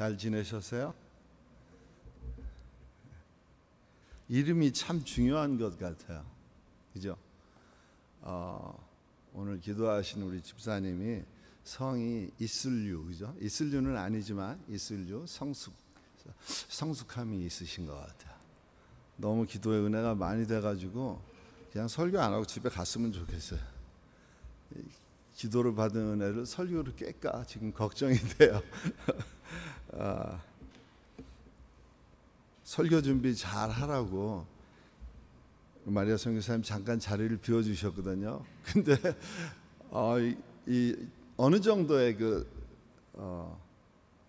잘 지내셨어요? 이름이 참 중요한 것 같아요. 그죠? 오늘 기도하신 우리 집사님이 성이 이슬류, 그죠? 이슬류는 아니지만 이슬류, 성숙함이 있으신 것 같아요. 너무 기도의 은혜가 많이 돼가지고 그냥 설교 안 하고 집에 갔으면 좋겠어요. 기도를 받은 은혜를 설교로 깰까 지금 걱정이 돼요. 설교 준비 잘 하라고 마리아 선교사님 잠깐 자리를 비워주셨거든요. 근데 어느 정도의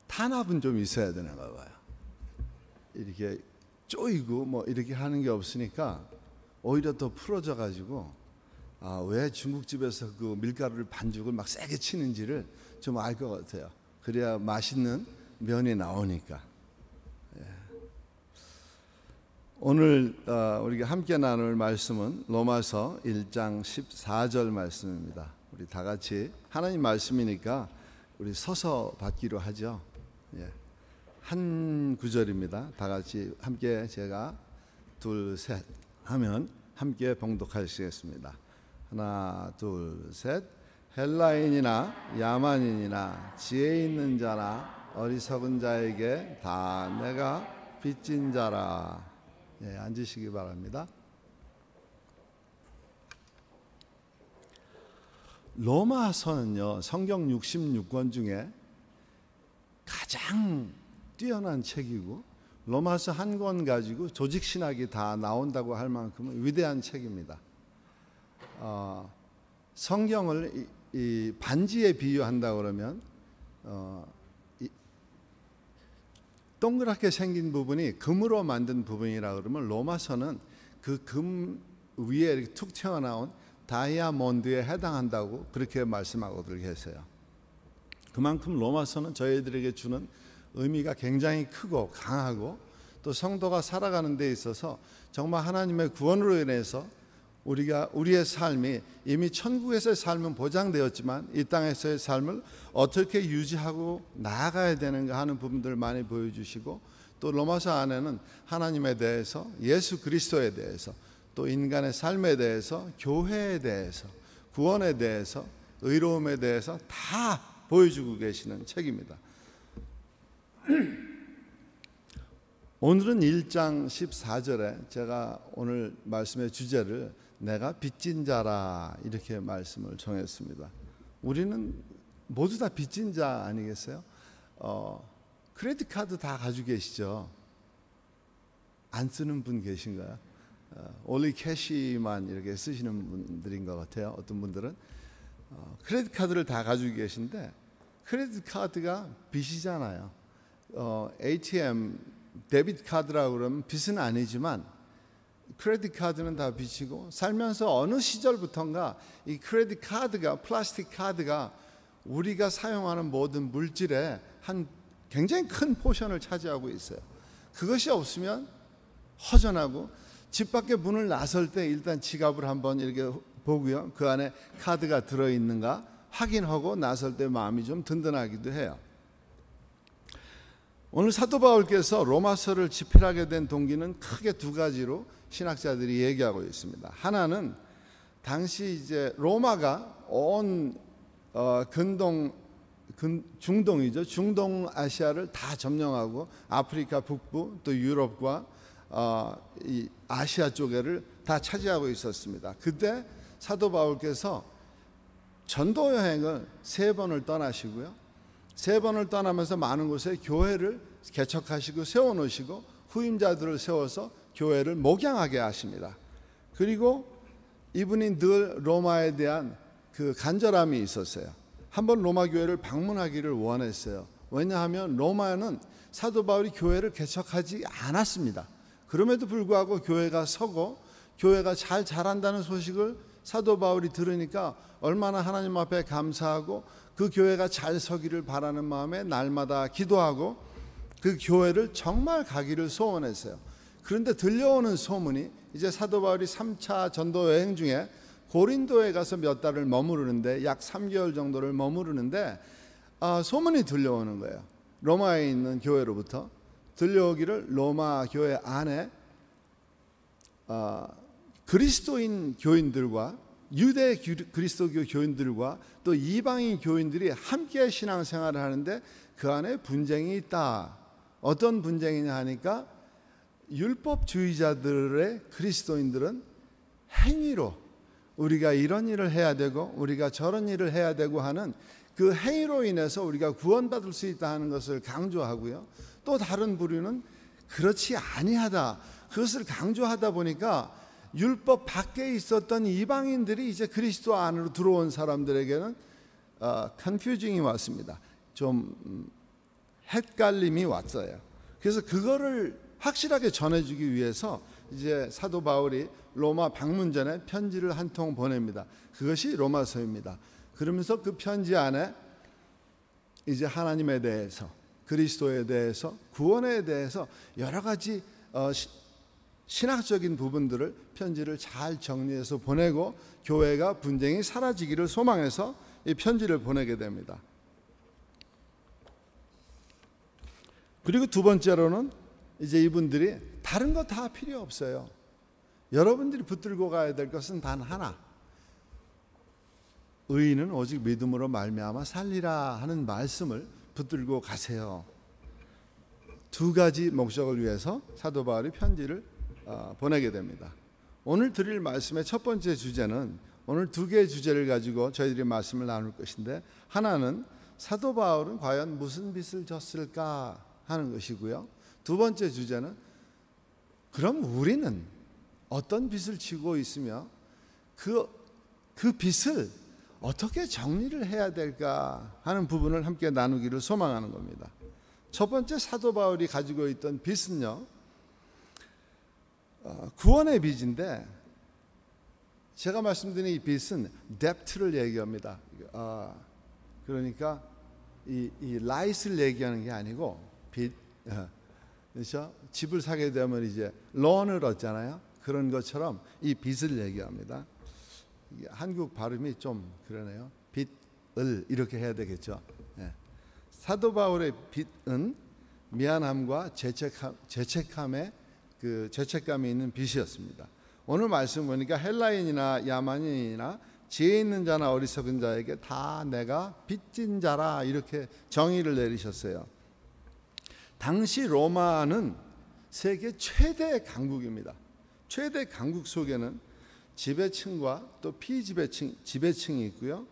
탄압은 좀 있어야 되나 봐요. 이렇게 쪼이고 뭐 이렇게 하는 게 없으니까 오히려 더 풀어져 가지고 왜 중국집에서 그 밀가루를 반죽을 막 세게 치는지를 좀 알 것 같아요. 그래야 맛있는 면이 나오니까. 오늘 우리가 함께 나눌 말씀은 로마서 1장 14절 말씀입니다. 우리 다 같이 하나님 말씀이니까 우리 서서 받기로 하죠. 한 구절입니다. 다 같이 함께 제가 둘, 셋 하면 함께 봉독하시겠습니다. 하나, 둘, 셋. 헬라인이나 야만인이나 지혜 있는 자나 어리석은 자에게 다 내가 빚진 자라. 앉으시기 바랍니다. 로마서는요, 성경 66권 중에 가장 뛰어난 책이고 로마서 한 권 가지고 조직 신학이 다 나온다고 할 만큼 위대한 책입니다. 성경을 이 반지에 비유한다 그러면 동그랗게 생긴 부분이 금으로 만든 부분이라 그러면 로마서는 그 금 위에 이렇게 툭 튀어나온 다이아몬드에 해당한다고 그렇게 말씀하고들 계세요. 그만큼 로마서는 저희들에게 주는 의미가 굉장히 크고 강하고 또 성도가 살아가는 데 있어서 정말 하나님의 구원으로 인해서 우리의 삶이 이미 천국에서의 삶은 보장되었지만 이 땅에서의 삶을 어떻게 유지하고 나아가야 되는가 하는 부분들을 많이 보여주시고 또 로마서 안에는 하나님에 대해서 예수 그리스도에 대해서 또 인간의 삶에 대해서 교회에 대해서 구원에 대해서 의로움에 대해서 다 보여주고 계시는 책입니다. 오늘은 1장 14절에 제가 오늘 말씀의 주제를 내가 빚진 자라 이렇게 말씀을 정했습니다. 우리는 모두 다 빚진 자 아니겠어요? 크레딧 카드 다 가지고 계시죠? 안 쓰는 분 계신가요? only 캐시만 이렇게 쓰시는 분들인 것 같아요. 어떤 분들은 크레딧 카드를 다 가지고 계신데 크레딧 카드가 빚이잖아요. ATM 데비트 카드라고 그러면 빚은 아니지만 크레딧 카드는 다 빚이고 살면서 어느 시절부턴가 이 크레딧 카드가 플라스틱 카드가 우리가 사용하는 모든 물질의 한 굉장히 큰 포션을 차지하고 있어요. 그것이 없으면 허전하고 집 밖에 문을 나설 때 일단 지갑을 한번 이렇게 보고요. 그 안에 카드가 들어있는가 확인하고 나설 때 마음이 좀 든든하기도 해요. 오늘 사도 바울께서 로마서를 집필하게 된 동기는 크게 두 가지로 신학자들이 얘기하고 있습니다. 하나는 당시 이제 로마가 온 중동이죠. 중동 아시아를 다 점령하고 아프리카 북부 또 유럽과 이 아시아 쪽에를 다 차지하고 있었습니다. 그때 사도 바울께서 전도 여행을 3번을 떠나시고요. 3번을 떠나면서 많은 곳에 교회를 개척하시고 세워놓으시고 후임자들을 세워서 교회를 목양하게 하십니다. 그리고 이분이 늘 로마에 대한 그 간절함이 있었어요. 한번 로마 교회를 방문하기를 원했어요. 왜냐하면 로마는 사도 바울이 교회를 개척하지 않았습니다. 그럼에도 불구하고 교회가 서고 교회가 잘 자란다는 소식을 사도 바울이 들으니까 얼마나 하나님 앞에 감사하고 그 교회가 잘 서기를 바라는 마음에 날마다 기도하고 그 교회를 정말 가기를 소원했어요. 그런데 들려오는 소문이 이제 사도 바울이 3차 전도 여행 중에 고린도에 가서 몇 달을 머무르는데 약 3개월 정도를 머무르는데 소문이 들려오는 거예요. 로마에 있는 교회로부터 들려오기를 로마 교회 안에 그리스도인 교인들과 유대 그리스도교 교인들과 또 이방인 교인들이 함께 신앙생활을 하는데 그 안에 분쟁이 있다. 어떤 분쟁이냐 하니까 율법주의자들의 그리스도인들은 행위로 우리가 이런 일을 해야 되고 우리가 저런 일을 해야 되고 하는 그 행위로 인해서 우리가 구원받을 수 있다 하는 것을 강조하고요. 또 다른 부류는 그렇지 아니하다. 그것을 강조하다 보니까 율법 밖에 있었던 이방인들이 이제 그리스도 안으로 들어온 사람들에게는 컨퓨징이 왔습니다. 좀 헷갈림이 왔어요. 그래서 그거를 확실하게 전해주기 위해서 이제 사도 바울이 로마 방문 전에 편지를 한 통 보냅니다. 그것이 로마서입니다. 그러면서 그 편지 안에 이제 하나님에 대해서, 그리스도에 대해서, 구원에 대해서 여러 가지 신학적인 부분들을 편지를 잘 정리해서 보내고 교회가 분쟁이 사라지기를 소망해서 이 편지를 보내게 됩니다. 그리고 두 번째로는 이제 이분들이 다른 거 다 필요 없어요. 여러분들이 붙들고 가야 될 것은 단 하나. 의인은 오직 믿음으로 말미암아 살리라 하는 말씀을 붙들고 가세요. 두 가지 목적을 위해서 사도 바울이 편지를 보내게 됩니다. 오늘 드릴 말씀의 첫 번째 주제는 오늘 두 개의 주제를 가지고 저희들이 말씀을 나눌 것인데, 하나는 사도 바울은 과연 무슨 빚을 졌을까 하는 것이고요. 두 번째 주제는 그럼 우리는 어떤 빚을 지고 있으며 그 빚을 어떻게 정리를 해야 될까 하는 부분을 함께 나누기를 소망하는 겁니다. 첫 번째 사도 바울이 가지고 있던 빚은요, 구원의 빚인데, 제가 말씀드린 이 빚은 debt를 얘기합니다. 그러니까 이 right을 얘기하는 게 아니고 빚, 그렇죠? 집을 사게 되면 이제 loan을 얻잖아요. 그런 것처럼 이 빚을 얘기합니다. 한국 발음이 좀 그러네요. 빚을 이렇게 해야 되겠죠. 사도 바울의 빚은 미안함과 죄책감의 그 죄책감이 있는 빚이었습니다. 오늘 말씀 보니까 헬라인이나 야만인이나 지혜 있는 자나 어리석은 자에게 다 내가 빚진 자라 이렇게 정의를 내리셨어요. 당시 로마는 세계 최대 강국입니다. 최대 강국 속에는 지배층과 또 지배층이 있고요.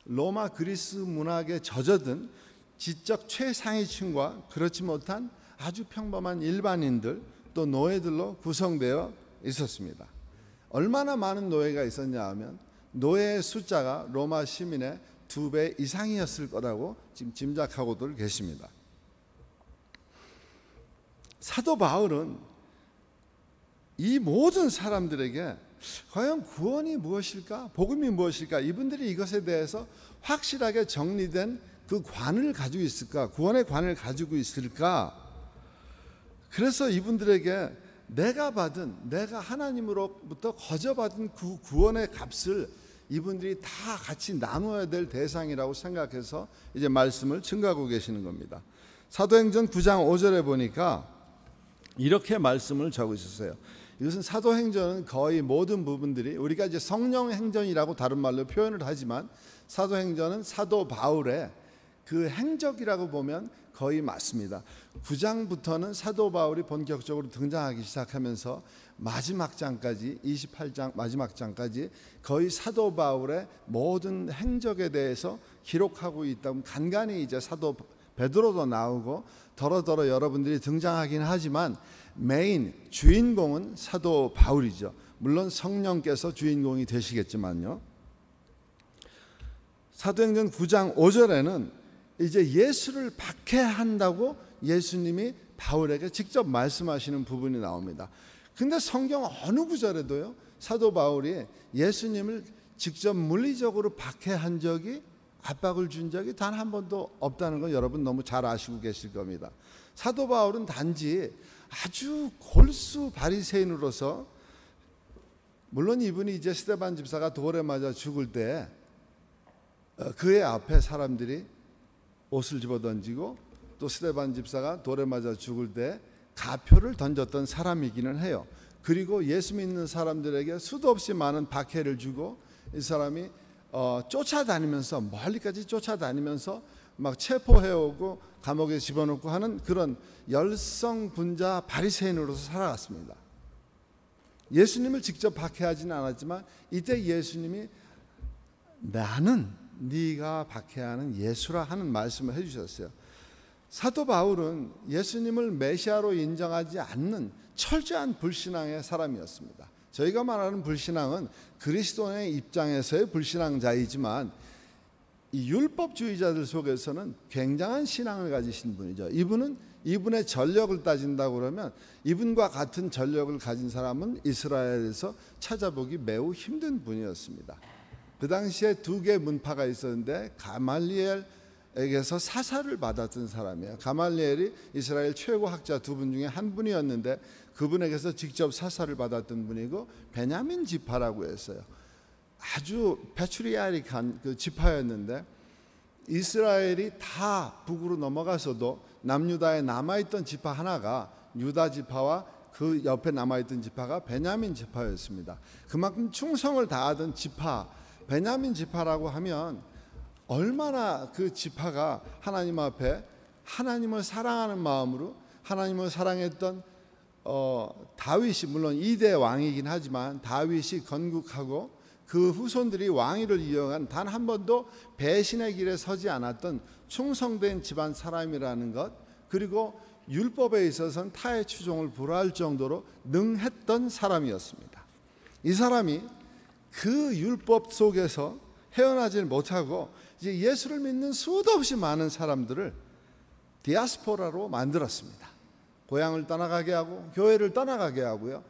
로마 그리스 문학에 젖어든 지적 최상위층과 그렇지 못한 아주 평범한 일반인들 또 노예들로 구성되어 있었습니다. 얼마나 많은 노예가 있었냐 하면 노예의 숫자가 로마 시민의 2배 이상이었을 거라고 지금 짐작하고들 계십니다. 사도 바울은 이 모든 사람들에게 과연 구원이 무엇일까? 복음이 무엇일까? 이분들이 이것에 대해서 확실하게 정리된 그 관을 가지고 있을까? 구원의 관을 가지고 있을까? 그래서 이분들에게 내가 하나님으로부터 거저받은 그 구원의 값을 이분들이 다 같이 나눠야 될 대상이라고 생각해서 이제 말씀을 증거하고 계시는 겁니다. 사도행전 9장 5절에 보니까 이렇게 말씀을 적으셨어요. 이것은 사도행전은 거의 모든 부분들이 우리가 이제 성령행전이라고 다른 말로 표현을 하지만 사도행전은 사도 바울의 그 행적이라고 보면 거의 맞습니다. 9장부터는 사도 바울이 본격적으로 등장하기 시작하면서 마지막 장까지 28장 마지막 장까지 거의 사도 바울의 모든 행적에 대해서 기록하고 있다면 간간히 이제 사도 베드로도 나오고 더러더러 여러분들이 등장하긴 하지만 메인 주인공은 사도 바울이죠. 물론 성령께서 주인공이 되시겠지만요. 사도행전 9장 5절에는 이제 예수를 박해한다고 예수님이 바울에게 직접 말씀하시는 부분이 나옵니다. 근데 성경 어느 구절에도요, 사도 바울이 예수님을 직접 물리적으로 박해한 적이, 압박을 준 적이 단 한 번도 없다는 건 여러분 너무 잘 아시고 계실 겁니다. 사도 바울은 단지 아주 골수 바리새인으로서, 물론 이분이 이제 스데반 집사가 돌에 맞아 죽을 때 그의 앞에 사람들이 옷을 집어던지고 또 스데반 집사가 돌에 맞아 죽을 때 가표를 던졌던 사람이기는 해요. 그리고 예수 믿는 사람들에게 수도 없이 많은 박해를 주고 이 사람이 쫓아다니면서 멀리까지 쫓아다니면서 막 체포해오고 감옥에 집어넣고 하는 그런 열성분자 바리새인으로서 살아갔습니다. 예수님을 직접 박해하지는 않았지만 이때 예수님이 나는 네가 박해하는 예수라 하는 말씀을 해주셨어요. 사도 바울은 예수님을 메시아로 인정하지 않는 철저한 불신앙의 사람이었습니다. 저희가 말하는 불신앙은 그리스도인의 입장에서의 불신앙자이지만 이 율법주의자들 속에서는 굉장한 신앙을 가지신 분이죠. 이분의 전력을 따진다고 그러면 이분과 같은 전력을 가진 사람은 이스라엘에서 찾아보기 매우 힘든 분이었습니다. 그 당시에 두 개의 문파가 있었는데 가말리엘에게서 사사를 받았던 사람이에요. 가말리엘이 이스라엘 최고 학자 두 분 중에 한 분이었는데 그분에게서 직접 사사를 받았던 분이고 베냐민 지파라고 했어요. 아주 패트리아릭한 그 지파였는데 이스라엘이 다 북으로 넘어가서도 남유다에 남아있던 지파 하나가 유다 지파와 그 옆에 남아있던 지파가 베냐민 지파였습니다. 그만큼 충성을 다하던 지파, 베냐민 지파라고 하면 얼마나 그 지파가 하나님 앞에 하나님을 사랑하는 마음으로 하나님을 사랑했던 다윗이 물론 2대 왕이긴 하지만 다윗이 건국하고 그 후손들이 왕위를 이어간 단 한 번도 배신의 길에 서지 않았던 충성된 집안 사람이라는 것, 그리고 율법에 있어서는 타의 추종을 불허할 정도로 능했던 사람이었습니다. 이 사람이 그 율법 속에서 헤어나질 못하고 이제 예수를 믿는 수도 없이 많은 사람들을 디아스포라로 만들었습니다. 고향을 떠나가게 하고 교회를 떠나가게 하고요.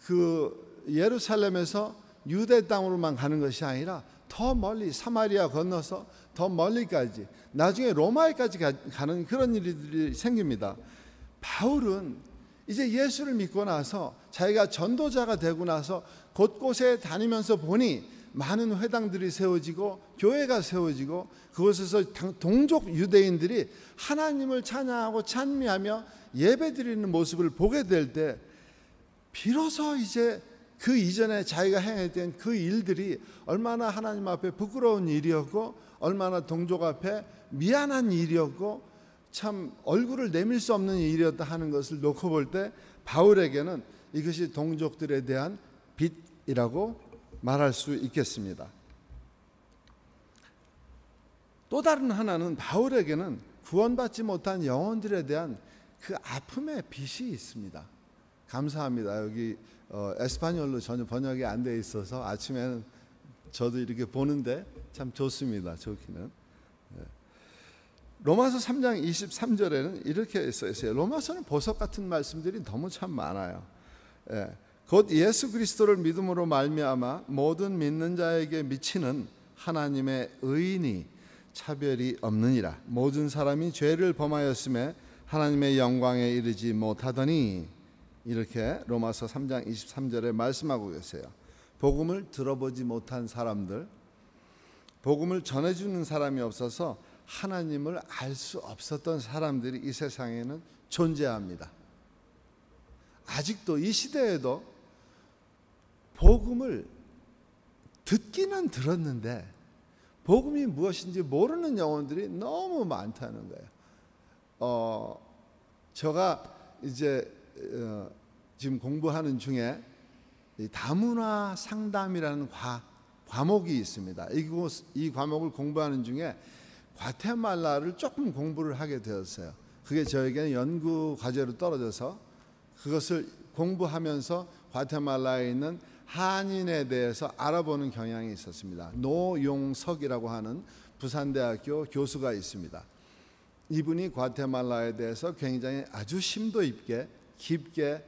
그 예루살렘에서 유대 땅으로만 가는 것이 아니라 더 멀리 사마리아 건너서 더 멀리까지 나중에 로마에까지 가는 그런 일들이 생깁니다. 바울은 이제 예수를 믿고 나서 자기가 전도자가 되고 나서 곳곳에 다니면서 보니 많은 회당들이 세워지고 교회가 세워지고 그곳에서 동족 유대인들이 하나님을 찬양하고 찬미하며 예배드리는 모습을 보게 될 때 비로소 이제 그 이전에 자기가 행했던 그 일들이 얼마나 하나님 앞에 부끄러운 일이었고 얼마나 동족 앞에 미안한 일이었고 참 얼굴을 내밀 수 없는 일이었다 하는 것을 놓고 볼 때 바울에게는 이것이 동족들에 대한 빚이라고 말할 수 있겠습니다. 또 다른 하나는 바울에게는 구원받지 못한 영혼들에 대한 그 아픔의 빚이 있습니다. 감사합니다. 여기 에스파뇰로 전혀 번역이 안 돼 있어서 아침에는 저도 이렇게 보는데 참 좋습니다. 좋기는. 로마서 3장 23절에는 이렇게 써 있어요. 로마서는 보석 같은 말씀들이 너무 참 많아요. 곧 예수 그리스도를 믿음으로 말미암아 모든 믿는 자에게 미치는 하나님의 의인이 차별이 없느니라. 모든 사람이 죄를 범하였음에 하나님의 영광에 이르지 못하더니, 이렇게 로마서 3장 23절에 말씀하고 계세요. 복음을 들어보지 못한 사람들, 복음을 전해주는 사람이 없어서 하나님을 알 수 없었던 사람들이 이 세상에는 존재합니다. 아직도 이 시대에도 복음을 듣기는 들었는데 복음이 무엇인지 모르는 영혼들이 너무 많다는 거예요. 제가 이제 지금 공부하는 중에 다문화 상담이라는 과목이 있습니다. 이 과목을 공부하는 중에 과테말라를 조금 공부를 하게 되었어요. 그게 저에게는 연구 과제로 떨어져서 그것을 공부하면서 과테말라에 있는 한인에 대해서 알아보는 경향이 있었습니다. 노용석이라고 하는 부산대학교 교수가 있습니다. 이분이 과테말라에 대해서 굉장히 아주 심도 있게 깊게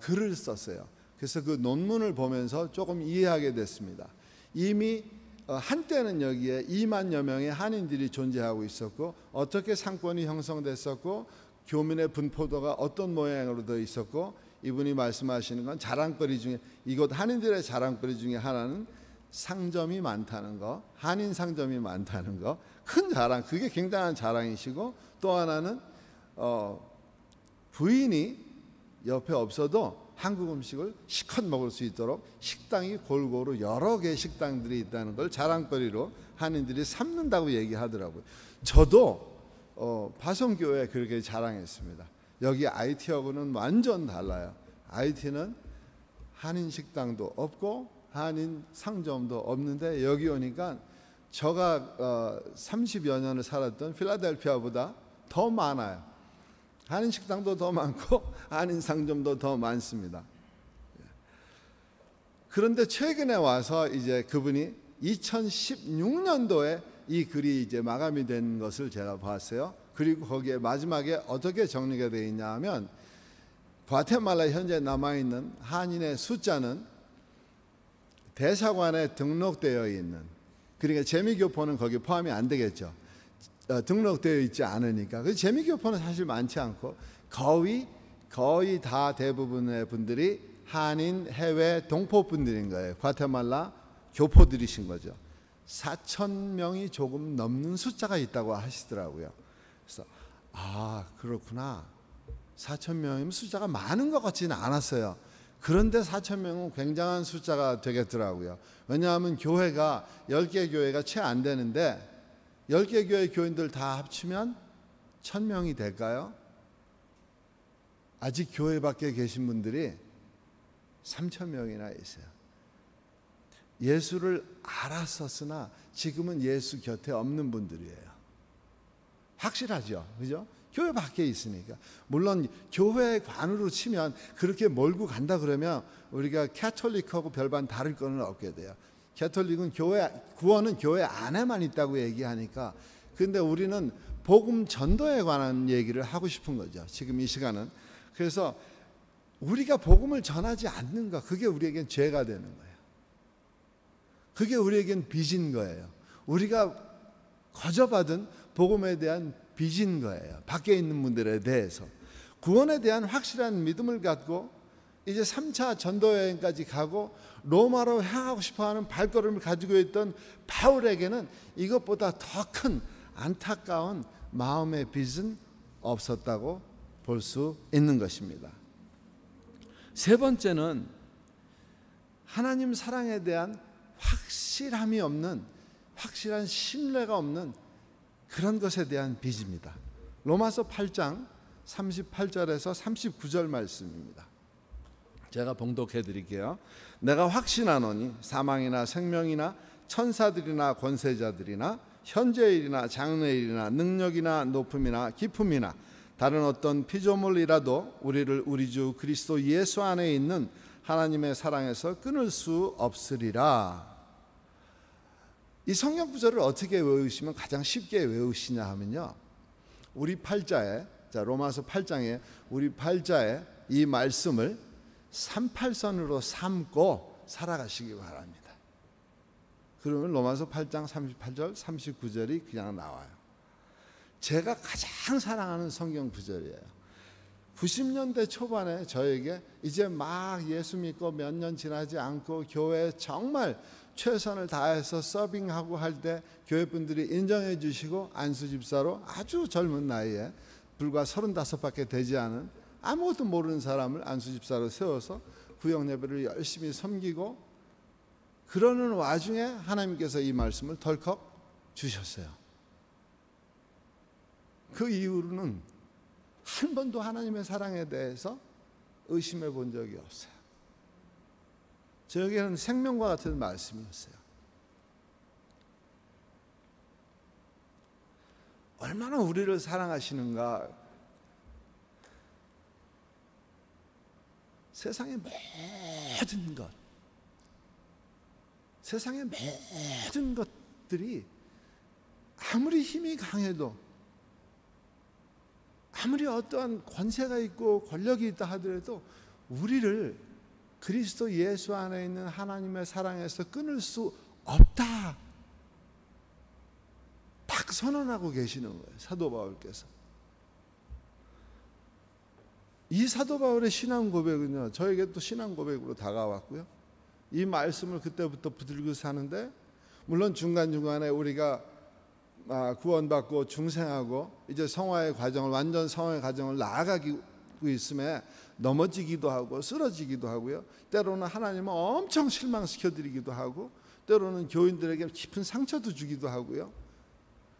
글을 썼어요. 그래서 그 논문을 보면서 조금 이해하게 됐습니다. 이미 한때는 여기에 2만여 명의 한인들이 존재하고 있었고 어떻게 상권이 형성됐었고 교민의 분포도가 어떤 모양으로 되어 있었고, 이분이 말씀하시는 건 자랑거리 중에, 이곳 한인들의 자랑거리 중에 하나는 상점이 많다는 거, 한인 상점이 많다는 거, 큰 자랑, 그게 굉장한 자랑이시고, 또 하나는 부인이 옆에 없어도 한국 음식을 실컷 먹을 수 있도록 식당이 골고루 여러 개의 식당들이 있다는 걸 자랑거리로 한인들이 삼는다고 얘기하더라고요. 저도 파송교회에 그렇게 자랑했습니다. 여기 IT하고는 완전 달라요. IT는 한인 식당도 없고 한인 상점도 없는데 여기 오니까 제가 30여 년을 살았던 필라델피아보다 더 많아요. 한인 식당도 더 많고 한인 상점도 더 많습니다. 그런데 최근에 와서 이제 그분이 2016년도에 이 글이 이제 마감이 된 것을 제가 봤어요. 그리고 거기에 마지막에 어떻게 정리가 되어 있냐 하면 과테말라 현재 남아있는 한인의 숫자는 대사관에 등록되어 있는, 그러니까 재미교포는 거기 포함이 안 되겠죠. 등록되어 있지 않으니까. 그 재미교포는 사실 많지 않고 거의 다 대부분의 분들이 한인 해외 동포 분들인 거예요. 과테말라 교포들이신 거죠. 4,000명이 조금 넘는 숫자가 있다고 하시더라고요. 그래서 그렇구나. 4,000명이면 숫자가 많은 것 같지는 않았어요. 그런데 4,000명은 굉장한 숫자가 되겠더라고요. 왜냐하면 교회가 10개 교회가 채 안 되는데 10개 교회 교인들 다 합치면 1,000명이 될까요? 아직 교회 밖에 계신 분들이 3,000명이나 있어요. 예수를 알았었으나 지금은 예수 곁에 없는 분들이에요. 확실하죠, 그죠? 교회 밖에 있으니까. 물론 교회 관으로 치면 그렇게 몰고 간다 그러면 우리가 캐톨릭하고 별반 다를 거는 없게 돼요. 캐톨릭은 구원은 교회 안에만 있다고 얘기하니까. 근데 우리는 복음 전도에 관한 얘기를 하고 싶은 거죠, 지금 이 시간은. 그래서 우리가 복음을 전하지 않는 것, 그게 우리에겐 죄가 되는 거예요. 그게 우리에겐 빚인 거예요. 우리가 거저받은 복음에 대한 빚인 거예요. 밖에 있는 분들에 대해서. 구원에 대한 확실한 믿음을 갖고 이제 3차 전도여행까지 가고 로마로 향하고 싶어하는 발걸음을 가지고 있던 바울에게는 이것보다 더 큰 안타까운 마음의 빚은 없었다고 볼 수 있는 것입니다. 세 번째는 하나님 사랑에 대한 확실함이 없는, 확실한 신뢰가 없는 그런 것에 대한 빚입니다. 로마서 8장 38절에서 39절 말씀입니다. 제가 봉독해 드릴게요. 내가 확신하노니 사망이나 생명이나 천사들이나 권세자들이나 현재일이나 장래일이나 능력이나 높음이나 깊음이나 다른 어떤 피조물이라도 우리를 우리 주 그리스도 예수 안에 있는 하나님의 사랑에서 끊을 수 없으리라. 이 성경 구절을 어떻게 외우시면 가장 쉽게 외우시냐 하면요, 우리 팔자에, 로마서 8장에 우리 팔자에 이 말씀을 38선으로 삼고 살아가시기 바랍니다. 그러면 로마서 8장 38절 39절이 그냥 나와요. 제가 가장 사랑하는 성경 구절이에요. 90년대 초반에 저에게 이제 막 예수 믿고 몇 년 지나지 않고 교회에 정말 최선을 다해서 서빙하고 할 때 교회 분들이 인정해 주시고 안수 집사로 아주 젊은 나이에 불과 35밖에 되지 않은 아무것도 모르는 사람을 안수 집사로 세워서 구역 예배를 열심히 섬기고 그러는 와중에 하나님께서 이 말씀을 덜컥 주셨어요. 그 이후로는 한 번도 하나님의 사랑에 대해서 의심해 본 적이 없어요. 저에게는 생명과 같은 말씀이었어요. 얼마나 우리를 사랑하시는가. 세상의 모든 것, 세상의 모든 것들이 아무리 힘이 강해도, 아무리 어떠한 권세가 있고 권력이 있다 하더라도 우리를 그리스도 예수 안에 있는 하나님의 사랑에서 끊을 수 없다, 딱 선언하고 계시는 거예요, 사도 바울께서. 이 사도 바울의 신앙 고백은요, 저에게 또 신앙 고백으로 다가왔고요, 이 말씀을 그때부터 붙들고 사는데, 물론 중간중간에 우리가 구원받고 중생하고 이제 성화의 과정을, 완전 성화의 과정을 나아가고 있음에 넘어지기도 하고 쓰러지기도 하고요. 때로는 하나님은 엄청 실망시켜드리기도 하고, 때로는 교인들에게 깊은 상처도 주기도 하고요.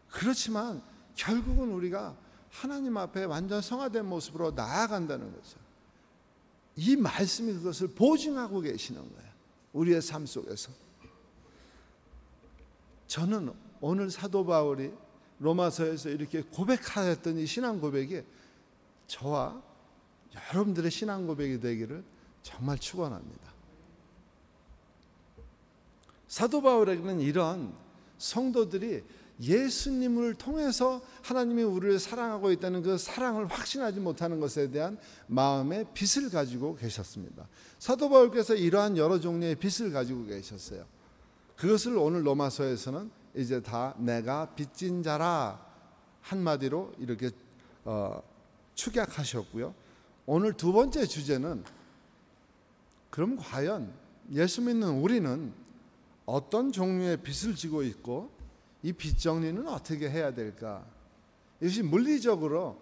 그렇지만 결국은 우리가 하나님 앞에 완전 성화된 모습으로 나아간다는 거죠. 이 말씀이 그것을 보증하고 계시는 거예요, 우리의 삶 속에서. 저는 오늘 사도 바울이 로마서에서 이렇게 고백하였던 이 신앙 고백이 저와 여러분들의 신앙 고백이 되기를 정말 축원합니다. 사도 바울에게는 이런 성도들이 예수님을 통해서 하나님이 우리를 사랑하고 있다는 그 사랑을 확신하지 못하는 것에 대한 마음의 빚을 가지고 계셨습니다. 사도 바울께서 이러한 여러 종류의 빚을 가지고 계셨어요. 그것을 오늘 로마서에서는 이제 다 내가 빚진 자라 한마디로 이렇게 축약하셨고요. 오늘 두 번째 주제는, 그럼 과연 예수 믿는 우리는 어떤 종류의 빚을 지고 있고 이 빚 정리는 어떻게 해야 될까? 이것이 물리적으로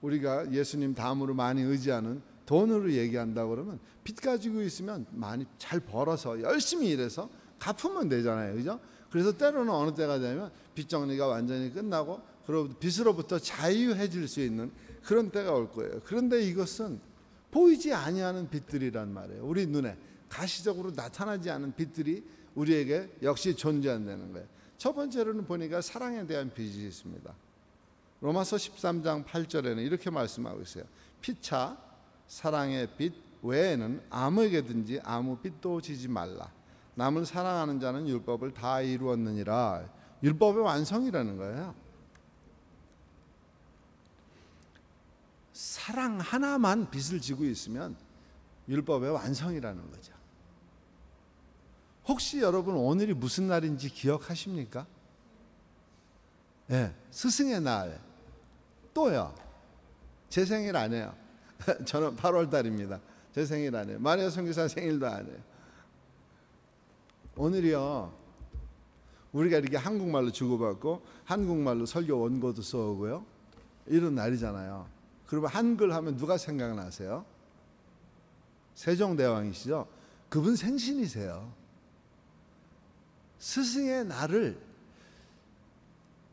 우리가 예수님 다음으로 많이 의지하는 돈으로 얘기한다고 그러면, 빚 가지고 있으면 많이 잘 벌어서 열심히 일해서 갚으면 되잖아요, 그죠? 그래서 때로는 어느 때가 되면 빚 정리가 완전히 끝나고 그리고 빚으로부터 자유해질 수 있는 그런 때가 올 거예요. 그런데 이것은 보이지 아니하는 빚들이란 말이에요. 우리 눈에 가시적으로 나타나지 않은 빚들이 우리에게 역시 존재한다는 거예요. 첫 번째로는 보니까 사랑에 대한 빚이 있습니다. 로마서 13장 8절에는 이렇게 말씀하고 있어요. 피차 사랑의 빚 외에는 아무에게든지 아무 빚도 지지 말라. 남을 사랑하는 자는 율법을 다 이루었느니라. 율법의 완성이라는 거예요. 사랑 하나만 빚을 지고 있으면 율법의 완성이라는 거죠. 혹시 여러분 오늘이 무슨 날인지 기억하십니까? 네, 스승의 날. 또요, 제 생일 아니에요. 저는 8월 달입니다. 제 생일 아니에요. 마리아 선교사 생일도 아니에요. 오늘이요, 우리가 이렇게 한국말로 주고받고 한국말로 설교 원고도 써오고요, 이런 날이잖아요. 그러면 한글 하면 누가 생각나세요? 세종대왕이시죠? 그분 생신이세요. 스승의 날을,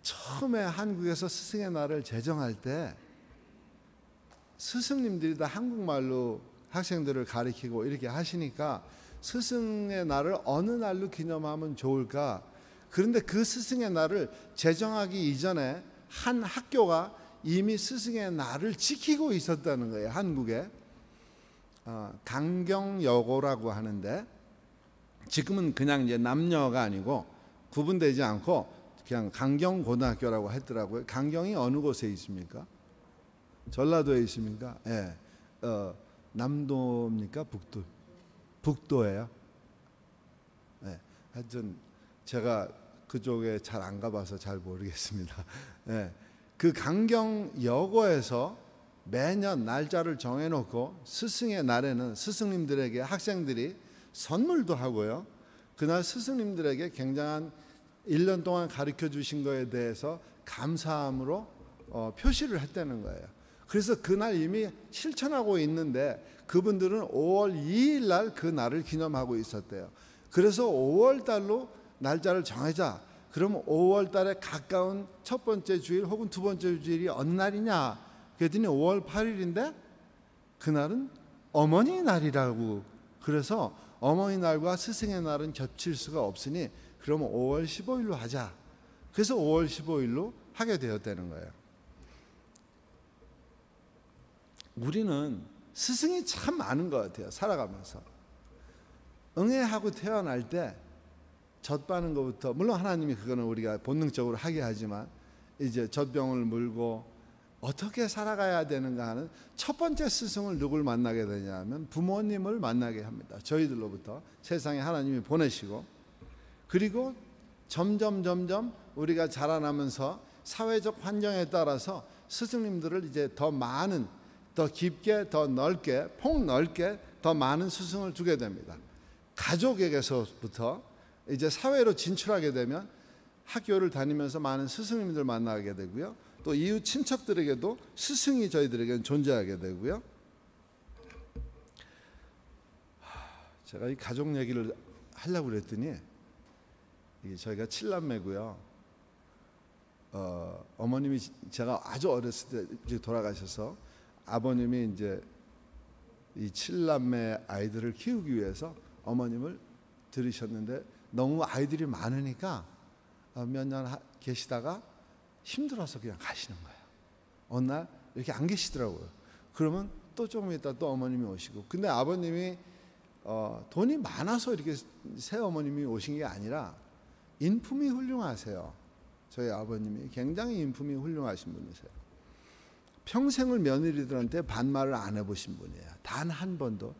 처음에 한국에서 스승의 날을 제정할 때 스승님들이 다 한국말로 학생들을 가르치고 이렇게 하시니까 스승의 날을 어느 날로 기념하면 좋을까? 그런데 그 스승의 날을 제정하기 이전에 한 학교가 이미 스승의 날을 지키고 있었다는 거예요. 한국에 강경여고라고 하는데, 지금은 그냥 이제 남녀가 아니고 구분되지 않고 그냥 강경고등학교라고 했더라고요. 강경이 어느 곳에 있습니까? 전라도에 있습니까? 예. 남도입니까? 북도예요. 예. 하여튼 제가 그쪽에 잘 안 가봐서 잘 모르겠습니다. 예. 그 강경여고에서 매년 날짜를 정해놓고 스승의 날에는 스승님들에게 학생들이 선물도 하고요, 그날 스승님들에게 굉장한 1년 동안 가르쳐 주신 거에 대해서 감사함으로 표시를 했다는 거예요. 그래서 그날 이미 실천하고 있는데 그분들은 5월 2일 날 그 날을 기념하고 있었대요. 그래서 5월 달로 날짜를 정하자. 그러면 5월 달에 가까운 첫 번째 주일 혹은 두 번째 주일이 어느 날이냐? 그랬더니 5월 8일인데 그날은 어머니 날이라고. 그래서 어머니 날과 스승의 날은 겹칠 수가 없으니 그러면 5월 15일로 하자. 그래서 5월 15일로 하게 되었다는 거예요. 우리는 스승이 참 많은 것 같아요, 살아가면서. 응애하고 태어날 때 젖바는 것부터, 물론 하나님이 그거는 우리가 본능적으로 하게 하지만, 이제 젖병을 물고 어떻게 살아가야 되는가 하는 첫 번째 스승을 누굴 만나게 되냐면 부모님을 만나게 합니다. 저희들로부터 세상에 하나님이 보내시고, 그리고 점점 우리가 자라나면서 사회적 환경에 따라서 스승님들을 이제 더 많은, 더 깊게, 더 넓게, 폭넓게 더 많은 스승을 두게 됩니다. 가족에게서부터 이제 사회로 진출하게 되면 학교를 다니면서 많은 스승님들 만나게 되고요. 또 이웃 친척들에게도 스승이 저희들에게는 존재하게 되고요. 제가 이 가족 얘기를 하려고 그랬더니 이게 저희가 7남매고요. 어머님이 제가 아주 어렸을 때 이제 돌아가셔서 아버님이 이제 이 7남매 아이들을 키우기 위해서 어머님을 들이셨는데 너무 아이들이 많으니까 몇 년 계시다가 힘들어서 그냥 가시는 거예요. 어느 날 이렇게 안 계시더라고요. 그러면 또 조금 있다 또 어머님이 오시고. 근데 아버님이 돈이 많아서 이렇게 새 어머님이 오신 게 아니라 인품이 훌륭하세요. 저희 아버님이 굉장히 인품이 훌륭하신 분이세요. 평생을 며느리들한테 반말을 안 해보신 분이에요. 단 한 번도.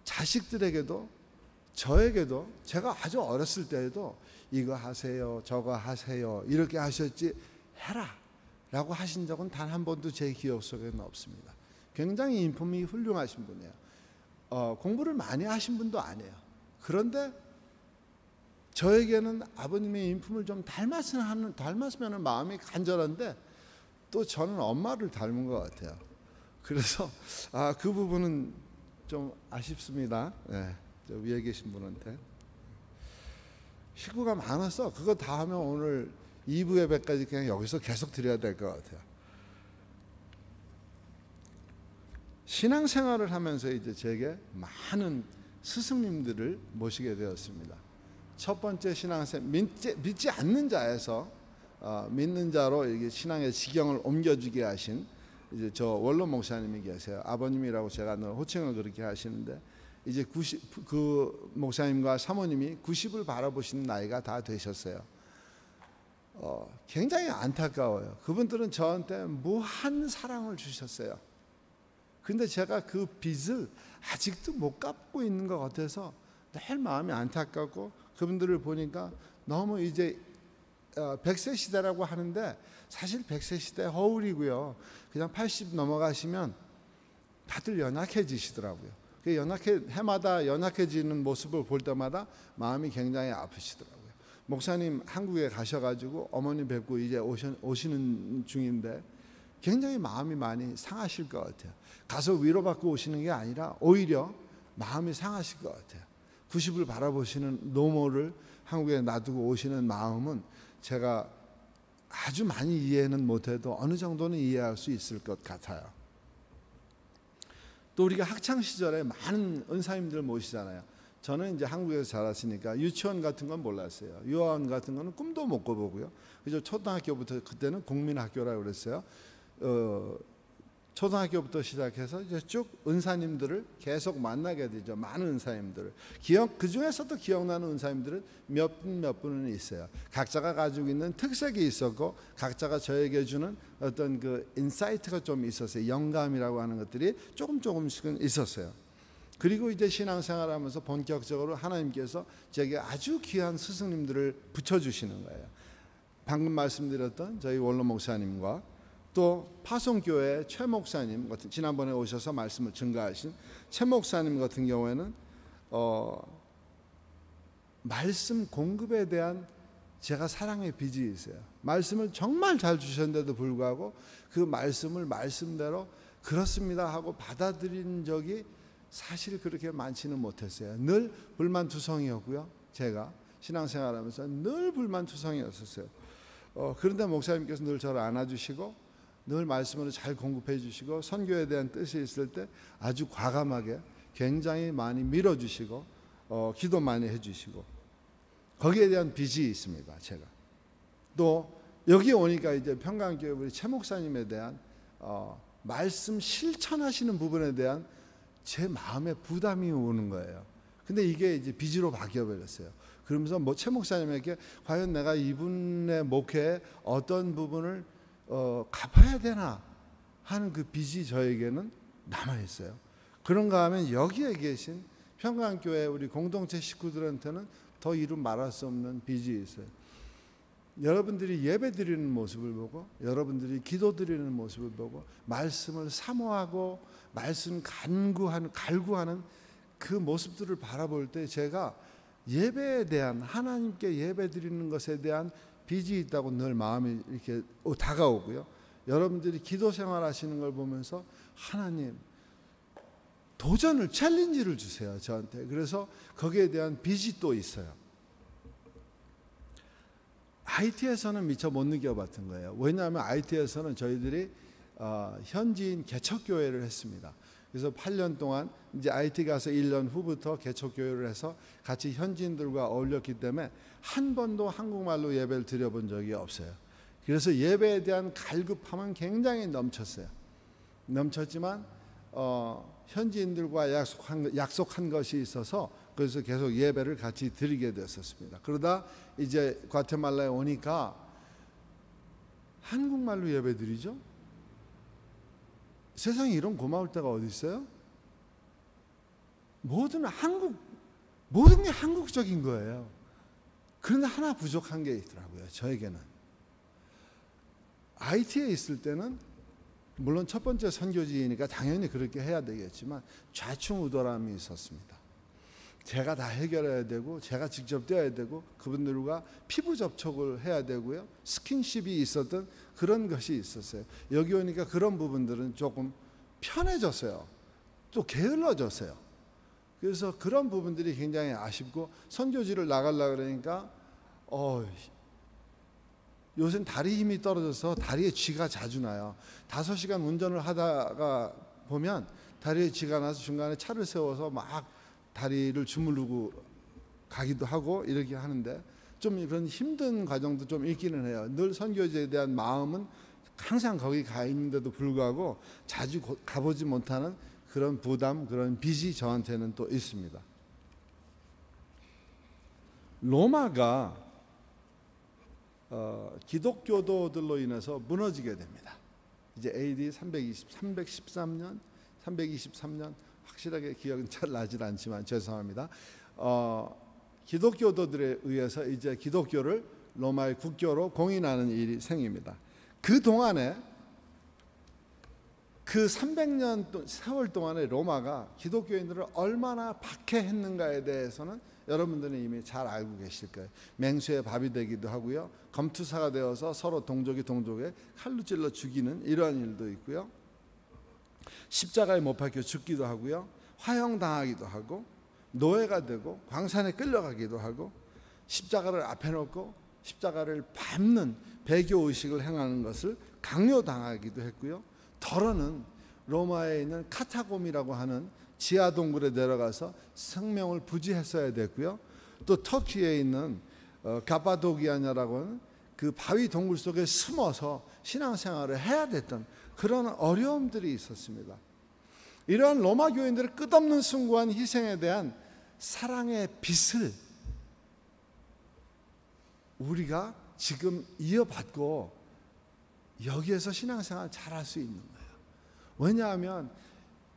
자식들에게도 저에게도 제가 아주 어렸을 때에도 이거 하세요 저거 하세요 이렇게 하셨지 해라 라고 하신 적은 단 한 번도 제 기억 속에는 없습니다. 굉장히 인품이 훌륭하신 분이에요. 공부를 많이 하신 분도 아니에요. 그런데 저에게는 아버님의 인품을 좀 닮았으면 마음이 간절한데 또 저는 엄마를 닮은 것 같아요. 그래서 그 부분은 좀 아쉽습니다. 네, 저 위에 계신 분한테 식구가 많아서 그거 다 하면 오늘 2부 예배까지 그냥 여기서 계속 드려야 될 것 같아요. 신앙생활을 하면서 이제 제게 많은 스승님들을 모시게 되었습니다. 첫 번째 신앙생활 믿지 않는 자에서 믿는 자로 이게 신앙의 지경을 옮겨주게 하신 이제 저 원로 목사님이 계세요. 아버님이라고 제가 늘 호칭을 그렇게 하시는데 이제 그 목사님과 사모님이 90을 바라보시는 나이가 다 되셨어요. 굉장히 안타까워요. 그분들은 저한테 무한 사랑을 주셨어요. 근데 제가 그 빚을 아직도 못 갚고 있는 것 같아서 늘 마음이 안타깝고 그분들을 보니까 너무 이제 100세 시대라고 하는데 사실 100세 시대 허울이고요. 그냥 80 넘어가시면 다들 연약해지시더라고요. 해마다 연약해지는 모습을 볼 때마다 마음이 굉장히 아프시더라고요. 목사님 한국에 가셔가지고 어머니 뵙고 이제 오시는 중인데 굉장히 마음이 많이 상하실 것 같아요. 가서 위로받고 오시는 게 아니라 오히려 마음이 상하실 것 같아요. 90을 바라보시는 노모를 한국에 놔두고 오시는 마음은 제가 아주 많이 이해는 못해도 어느 정도는 이해할 수 있을 것 같아요. 또 우리가 학창 시절에 많은 은사님들 모시잖아요. 저는 이제 한국에서 자랐으니까 유치원 같은 건 몰랐어요. 유아원 같은 거는 꿈도 못 꿔보고요. 그래서 초등학교부터 그때는 국민학교라고 그랬어요. 초등학교부터 시작해서 이제 쭉 은사님들을 계속 만나게 되죠. 많은 은사님들을. 그 중에서도 기억나는 은사님들은 몇 분은 있어요. 각자가 가지고 있는 특색이 있었고 각자가 저에게 주는 어떤 그 인사이트가 좀 있었어요. 영감이라고 하는 것들이 조금씩은 있었어요. 그리고 이제 신앙생활하면서 본격적으로 하나님께서 제게 아주 귀한 스승님들을 붙여주시는 거예요. 방금 말씀드렸던 저희 원로 목사님과 또 파송교회 최 목사님 같은 지난번에 오셔서 말씀을 증거하신 최 목사님 같은 경우에는 말씀 공급에 대한 제가 사랑의 빚이 있어요. 말씀을 정말 잘 주셨는데도 불구하고 그 말씀을 말씀대로 그렇습니다 하고 받아들인 적이 사실 그렇게 많지는 못했어요. 늘 불만투성이었고요. 제가 신앙생활하면서 늘 불만투성이었었어요. 그런데 목사님께서 늘 저를 안아주시고 늘 말씀으로 잘 공급해 주시고 선교에 대한 뜻이 있을 때 아주 과감하게 굉장히 많이 밀어주시고 기도 많이 해주시고 거기에 대한 빚이 있습니다. 제가 또 여기 오니까 이제 평강교회 우리 최 목사님에 대한 말씀 실천하시는 부분에 대한 제 마음에 부담이 오는 거예요. 근데 이게 이제 빚으로 바뀌어버렸어요. 그러면서 최 목사님에게 과연 내가 이분의 목회에 어떤 부분을 갚아야 되나 하는 그 빚이 저에게는 남아있어요. 그런가 하면 여기에 계신 평강교회 우리 공동체 식구들한테는 더 이루 말할 수 없는 빚이 있어요. 여러분들이 예배 드리는 모습을 보고 여러분들이 기도 드리는 모습을 보고 말씀을 사모하고 말씀 갈구하는 그 모습들을 바라볼 때 제가 예배에 대한, 하나님께 예배 드리는 것에 대한 빚이 있다고 늘 마음이 이렇게 다가오고요. 여러분들이 기도 생활하시는 걸 보면서 하나님 도전을, 챌린지를 주세요, 저한테. 그래서 거기에 대한 빚이 또 있어요. IT에서는 미처 못 느껴봤던 거예요. 왜냐하면 IT에서는 저희들이 현지인 개척교회를 했습니다. 그래서 8년 동안 이제 IT 가서 1년 후부터 개척교회를 해서 같이 현지인들과 어울렸기 때문에 한 번도 한국말로 예배를 드려본 적이 없어요. 그래서 예배에 대한 갈급함은 굉장히 넘쳤지만 현지인들과 약속한 것이 있어서 그래서 계속 예배를 같이 드리게 됐었습니다. 그러다 이제 과테말라에 오니까 한국말로 예배 드리죠. 세상에 이런 고마울 때가 어디 있어요? 모든 게 한국적인 거예요. 그런데 하나 부족한 게 있더라고요, 저에게는. IT에 있을 때는 물론 첫 번째 선교지이니까 당연히 그렇게 해야 되겠지만 좌충우돌함이 있었습니다. 제가 다 해결해야 되고, 제가 직접 뛰어야 되고, 그분들과 피부 접촉을 해야 되고요, 스킨십이 있었던 그런 것이 있었어요. 여기 오니까 그런 부분들은 조금 편해졌어요. 또 게을러졌어요. 그래서 그런 부분들이 굉장히 아쉽고, 선교지를 나가려고 그러니까 요새는 다리 힘이 떨어져서 다리에 쥐가 자주 나요. 5시간 운전을 하다가 보면 다리에 쥐가 나서 중간에 차를 세워서 막 다리를 주무르고 가기도 하고 이렇게 하는데, 좀 그런 힘든 과정도 좀 있기는 해요. 늘 선교지에 대한 마음은 항상 거기 가 있는데도 불구하고 자주 가보지 못하는 그런 부담, 그런 빚이 저한테는 또 있습니다. 로마가 기독교도들로 인해서 무너지게 됩니다. 이제 AD 323년 확실하게 기억은 잘 나질 않지만 죄송합니다. 기독교도들에 의해서 이제 기독교를 로마의 국교로 공인하는 일이 생깁니다. 그 동안에 그 300년 세월 동안에 로마가 기독교인들을 얼마나 박해했는가에 대해서는 여러분들은 이미 잘 알고 계실 거예요. 맹수의 밥이 되기도 하고요, 검투사가 되어서 서로 동족이 동족에 칼로 찔러 죽이는 이러한 일도 있고요, 십자가에 못 박혀 죽기도 하고요, 화형당하기도 하고, 노예가 되고 광산에 끌려가기도 하고, 십자가를 앞에 놓고 십자가를 밟는 배교의식을 행하는 것을 강요당하기도 했고요, 더러는 로마에 있는 카타콤이라고 하는 지하 동굴에 내려가서 생명을 부지했어야 됐고요, 또 터키에 있는 가파도기아냐라고 하는 그 바위 동굴 속에 숨어서 신앙생활을 해야 됐던 그런 어려움들이 있었습니다. 이러한 로마 교인들의 끝없는 숭고한 희생에 대한 사랑의 빛을 우리가 지금 이어받고 여기에서 신앙생활 잘할 수 있는 거예요. 왜냐하면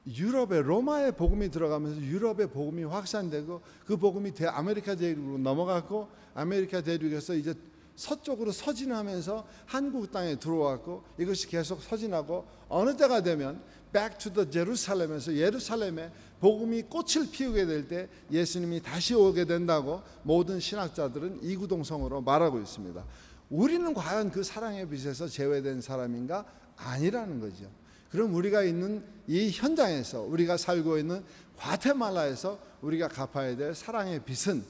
유럽에 로마의 복음이 들어가면서 유럽의 복음이 확산되고, 그 복음이 아메리카 대륙으로 넘어갔고, 아메리카 대륙에서 이제 서쪽으로 서진하면서 한국 땅에 들어왔고, 이것이 계속 서진하고 어느 때가 되면 Back to the Jerusalem에서 예루살렘에 복음이 꽃을 피우게 될 때 예수님이 다시 오게 된다고 모든 신학자들은 이구동성으로 말하고 있습니다. 우리는 과연 그 사랑의 빛에서 제외된 사람인가? 아니라는 거죠. 그럼 우리가 있는 이 현장에서, 우리가 살고 있는 과테말라에서 우리가 갚아야 될 사랑의 빛은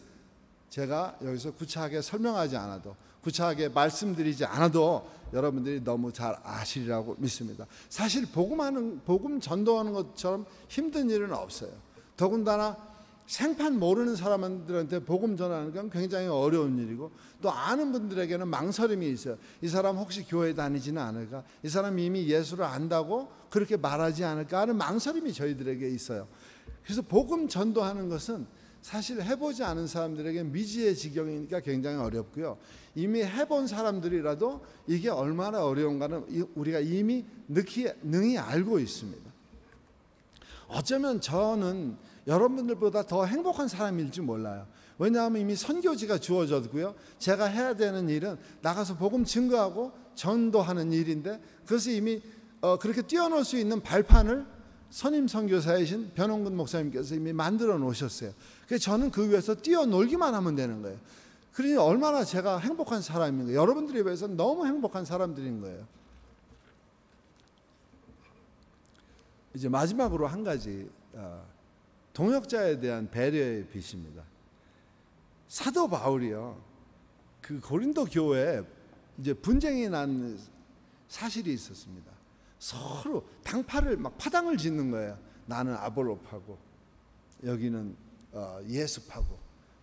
제가 여기서 구체하게 설명하지 않아도, 구체하게 말씀드리지 않아도 여러분들이 너무 잘 아시리라고 믿습니다. 사실 복음 전도하는 것처럼 힘든 일은 없어요. 더군다나 생판 모르는 사람들한테 복음 전하는 건 굉장히 어려운 일이고, 또 아는 분들에게는 망설임이 있어요. 이 사람 혹시 교회 다니지는 않을까? 이 사람 이미 예수를 안다고 그렇게 말하지 않을까 하는 망설임이 저희들에게 있어요. 그래서 복음 전도하는 것은 사실 해보지 않은 사람들에게 미지의 지경이니까 굉장히 어렵고요, 이미 해본 사람들이라도 이게 얼마나 어려운가는 우리가 이미 능히 알고 있습니다. 어쩌면 저는 여러분들보다 더 행복한 사람일지 몰라요. 왜냐하면 이미 선교지가 주어졌고요, 제가 해야 되는 일은 나가서 복음 증거하고 전도하는 일인데, 그것이 이미 그렇게 뛰어놀 수 있는 발판을 선임 선교사이신 변홍근 목사님께서 이미 만들어 놓으셨어요. 그래서 저는 그 위에서 뛰어놀기만 하면 되는 거예요. 그러니 얼마나 제가 행복한 사람인가. 여러분들에 비해서 너무 행복한 사람들인 거예요. 이제 마지막으로 한 가지, 동역자에 대한 배려의 빛입니다. 사도 바울이요, 그 고린도 교회에 이제 분쟁이 난 사실이 있었습니다. 서로 당파를 막 파당을 짓는 거예요. 나는 아볼로파고, 여기는 예수파고,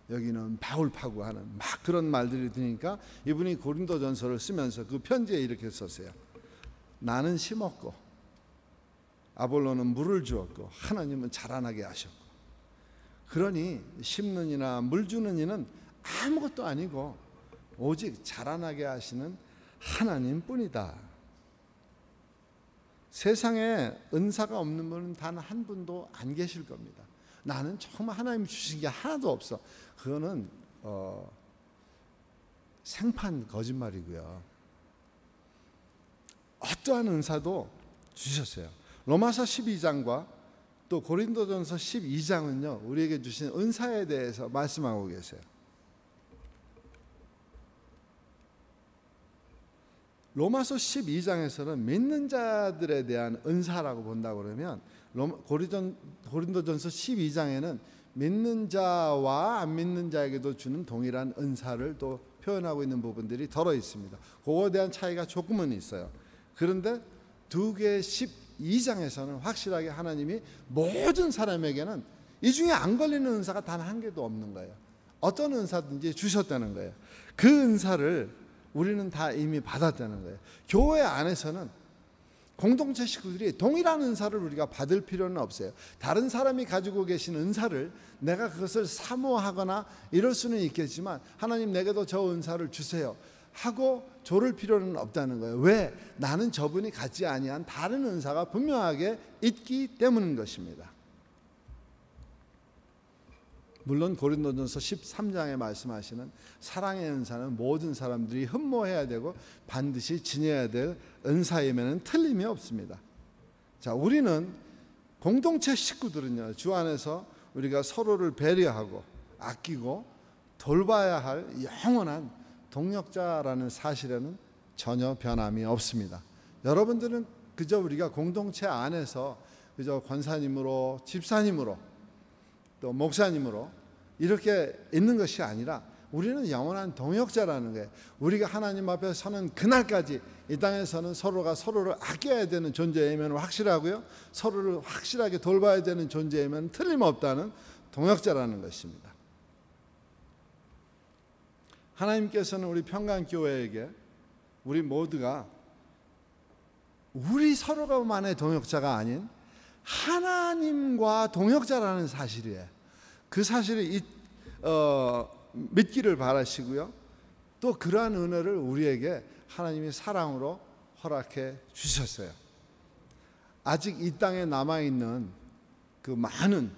여기는 바울파고 하는 막 그런 말들이 들으니까 이분이 고린도전서를 쓰면서 그 편지에 이렇게 썼어요. 나는 심었고 아볼로는 물을 주었고 하나님은 자라나게 하셨고, 그러니 심는 이나 물 주는 이는 아무것도 아니고 오직 자라나게 하시는 하나님뿐이다. 세상에 은사가 없는 분은 단 한 분도 안 계실 겁니다. 나는 정말 하나님 주신 게 하나도 없어. 그거는 생판 거짓말이고요. 어떠한 은사도 주셨어요. 로마서 12장과 또 고린도전서 12장은요 우리에게 주신 은사에 대해서 말씀하고 계세요. 로마서 12장에서는 믿는 자들에 대한 은사라고 본다고 그러면, 고린도전서 12장에는 믿는 자와 안 믿는 자에게도 주는 동일한 은사를 또 표현하고 있는 부분들이 덜어 있습니다. 그거에 대한 차이가 조금은 있어요. 그런데 두 개의 12장에서는 확실하게 하나님이 모든 사람에게는 이 중에 안 걸리는 은사가 단 한 개도 없는 거예요. 어떤 은사든지 주셨다는 거예요. 그 은사를 우리는 다 이미 받았다는 거예요. 교회 안에서는 공동체 식구들이 동일한 은사를 우리가 받을 필요는 없어요. 다른 사람이 가지고 계신 은사를 내가 그것을 사모하거나 이럴 수는 있겠지만, 하나님 내게도 저 은사를 주세요 하고 조를 필요는 없다는 거예요. 왜? 나는 저분이 갖지 아니한 다른 은사가 분명하게 있기 때문인 것입니다. 물론 고린도전서 13장에 말씀하시는 사랑의 은사는 모든 사람들이 흠모해야 되고 반드시 지녀야 될 은사임에는 틀림이 없습니다. 자, 우리는 공동체 식구들은요, 주 안에서 우리가 서로를 배려하고 아끼고 돌봐야 할 영원한 동역자라는 사실에는 전혀 변함이 없습니다. 여러분들은 그저 우리가 공동체 안에서 그저 권사님으로, 집사님으로, 또 목사님으로 이렇게 있는 것이 아니라 우리는 영원한 동역자라는 거예요. 우리가 하나님 앞에 서는 그날까지 이 땅에서는 서로가 서로를 아껴야 되는 존재이면 확실하고요, 서로를 확실하게 돌봐야 되는 존재이면 틀림없다는 동역자라는 것입니다. 하나님께서는 우리 평강교회에게 우리 모두가 우리 서로가만의 동역자가 아닌 하나님과 동역자라는 사실이에요. 그 사실을 믿기를 바라시고요, 또 그러한 은혜를 우리에게 하나님이 사랑으로 허락해 주셨어요. 아직 이 땅에 남아있는 그 많은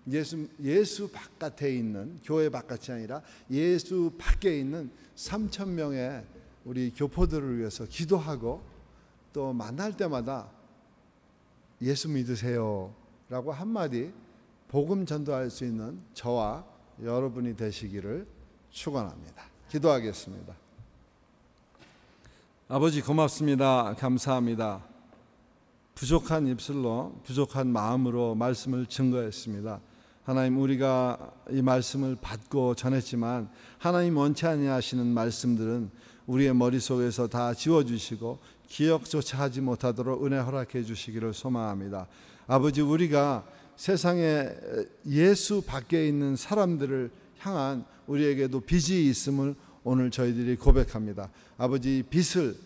예수 바깥에 있는, 교회 바깥이 아니라 예수 밖에 있는 3,000명의 우리 교포들을 위해서 기도하고, 또 만날 때마다 예수 믿으세요 라고 한마디 복음 전도할 수 있는 저와 여러분이 되시기를 축원합니다. 기도하겠습니다. 아버지 고맙습니다. 감사합니다. 부족한 입술로 부족한 마음으로 말씀을 증거했습니다. 하나님, 우리가 이 말씀을 받고 전했지만 하나님 원치 아니하시는 말씀들은 우리의 머릿속에서 다 지워주시고 기억조차 하지 못하도록 은혜 허락해 주시기를 소망합니다. 아버지, 우리가 세상에 예수 밖에 있는 사람들을 향한 우리에게도 빚이 있음을 오늘 저희들이 고백합니다. 아버지, 빚을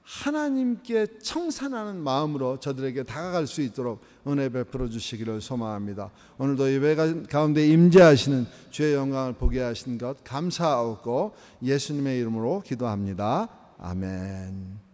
하나님께 청산하는 마음으로 저들에게 다가갈 수 있도록 은혜 베풀어 주시기를 소망합니다. 오늘도 예배 가운데 임재하시는 주의 영광을 보게 하신 것 감사하고 예수님의 이름으로 기도합니다. 아멘.